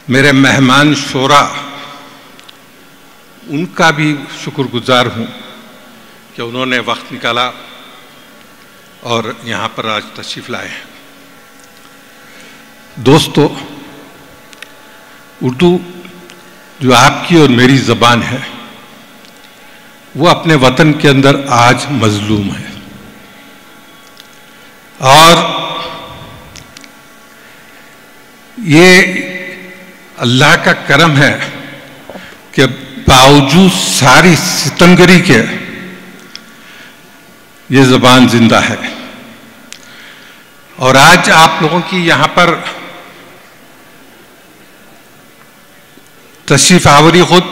میرے مہمان شورا ان کا بھی شکر گزار ہوں کہ انہوں نے وقت نکالا اور یہاں پر آج تشریف لائے ہیں۔ دوستو، اردو جو آپ کی اور میری زبان ہے وہ اپنے وطن کے اندر آج مظلوم ہے، اور یہ اللہ کا کرم ہے کہ باوجود ساری ستمگری کے یہ زبان زندہ ہے۔ اور آج آپ لوگوں کی یہاں پر تشریف آوری خود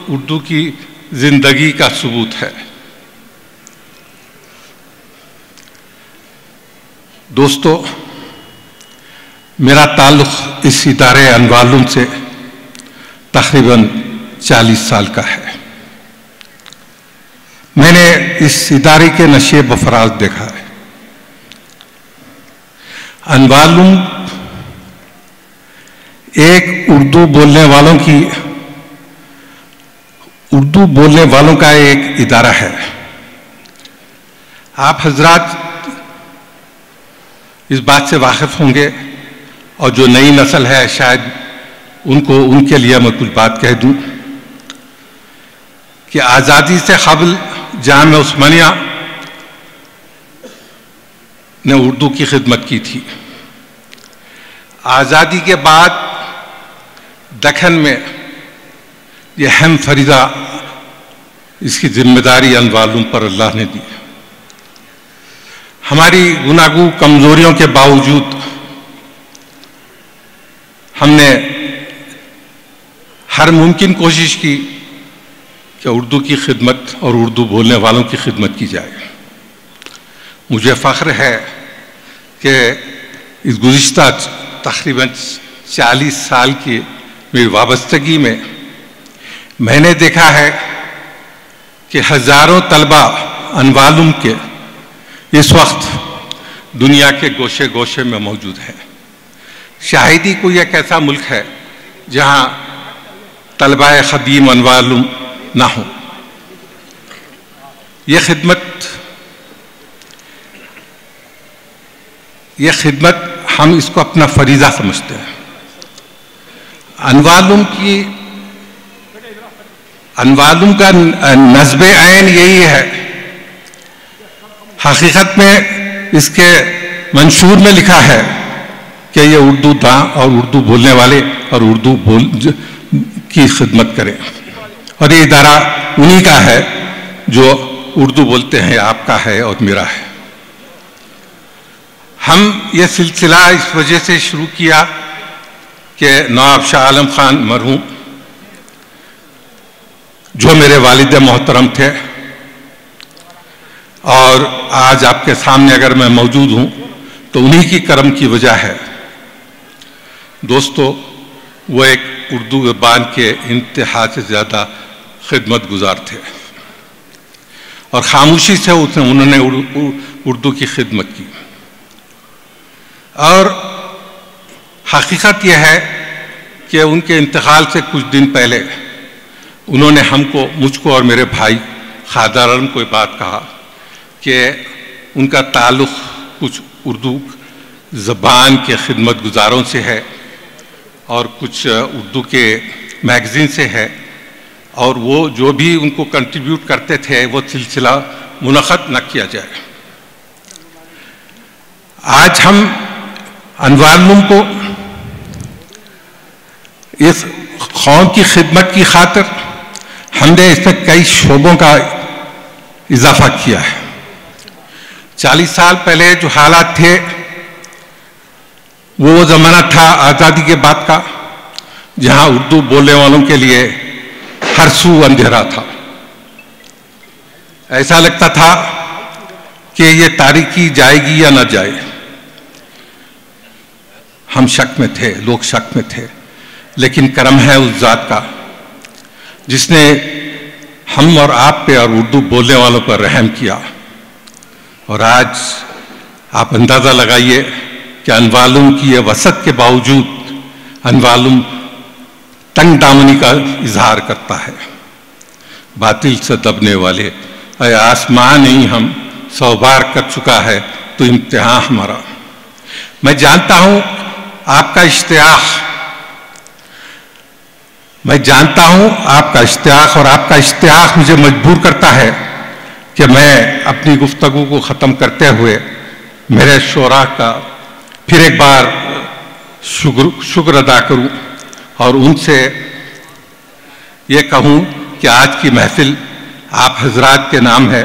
اردو کی زندگی کا ثبوت ہے۔ دوستو، میرا تعلق اس ادارے انوارالعلوم سے تقریباً 40 سال کا ہے۔ میں نے اس ادارے کے نشیب و فراز دیکھا ہے۔ انوارالعلوم ایک اردو بولنے والوں کا ایک ادارہ ہے۔ آپ حضرات اس بات سے واقف ہوں گے، اور جو نئی نسل ہے شاید ان کے لیے میں کچھ بات کہہ دوں کہ آزادی سے قبل جامعہ عثمانیہ نے اردو کی خدمت کی تھی۔ آزادی کے بعد دکن میں یہ اہم فریضہ، اس کی ذمہ داری انوارالعلوم پر اللہ نے دی۔ ہماری گناہگو کمزوریوں کے باوجود ہم نے ہر ممکن کوشش کی کہ اردو کی خدمت اور اردو بولنے والوں کی خدمت کی جائے۔ مجھے فخر ہے کہ اس گزشتہ تقریباً 40 سال کی میری وابستگی میں میں نے دیکھا ہے کہ ہزاروں طلبہ انوارالعلوم کے اس وقت دنیا کے گوشے گوشے میں موجود ہیں۔ شاید ہی کوئی ایک ایسا ملک ہے جہاں طلبہ خدیم انوارالعلوم نہ ہوں۔ یہ خدمت ہم اس کو اپنا فریضہ سمجھتے ہیں۔ انوارالعلوم کا نصب عین یہی ہے۔ حقیقت میں اس کے منشور میں لکھا ہے کہ یہ اردو داں اور اردو بولنے والے اور اردو کی خدمت کریں، اور یہ ادارہ انہی کا ہے جو اردو بولتے ہیں، آپ کا ہے اور میرا ہے۔ ہم یہ سلسلہ اس وجہ سے شروع کیا کہ نواب شاہ عالم خان مرحوم، جو میرے والد محترم تھے، اور آج آپ کے سامنے اگر میں موجود ہوں تو انہی کی کرم کی وجہ ہے۔ دوستو، وہ ایک اردو زبان کے انتہا سے زیادہ خدمت گزار تھے، اور خاموشی سے انہوں نے اردو کی خدمت کی۔ اور حقیقت یہ ہے کہ ان کے انتقال سے کچھ دن پہلے انہوں نے مجھ کو اور میرے بھائی خادر عالم کو یہ بات کہا کہ ان کا تعلق کچھ اردو زبان کے خدمت گزاروں سے ہے اور کچھ اردو کے میگزین سے ہے، اور وہ جو بھی ان کو کنٹریبیوٹ کرتے تھے وہ سلسلہ منعقد نہ کیا جائے۔ آج ہم انوارالعلوم کو اس قوم کی خدمت کی خاطر ہم نے اس میں کئی شعبوں کا اضافہ کیا ہے۔ 40 سال پہلے جو حالات تھے وہ زمانہ تھا آزادی کے بعد کا، جہاں اردو بولنے والوں کے لیے ہر سو اندھیرا تھا۔ ایسا لگتا تھا کہ یہ تاریخی جائے گی یا نہ جائے۔ ہم شک میں تھے، لوگ شک میں تھے، لیکن کرم ہے اس ذات کا جس نے ہم اور آپ پہ اور اردو بولنے والوں پر رحم کیا۔ اور آج آپ اندازہ لگائیے کہ انوارالعلوم کی یہ وسعت کے باوجود انوارالعلوم تنگ دامنی کا اظہار کرتا ہے۔ باطل سے دبنے والے، اے آسمان ہی ہم 100 بار کر چکا ہے تو امتحان ہمارا۔ میں جانتا ہوں آپ کا اشتیاق، اور آپ کا اشتیاق مجھے مجبور کرتا ہے کہ میں اپنی گفتگو کو ختم کرتے ہوئے میرے شعراء کا پھر ایک بار شکر ادا کروں اور ان سے یہ کہوں کہ آج کی محفل آپ حضرات کے نام ہے،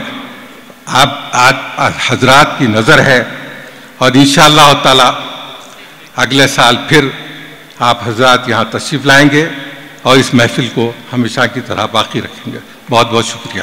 آپ حضرات کی نظر ہے، اور انشاءاللہ تعالی اگلے سال پھر آپ حضرات یہاں تشریف لائیں گے اور اس محفل کو ہمیشہ کی طرح باقی رکھیں گے۔ بہت بہت شکریہ۔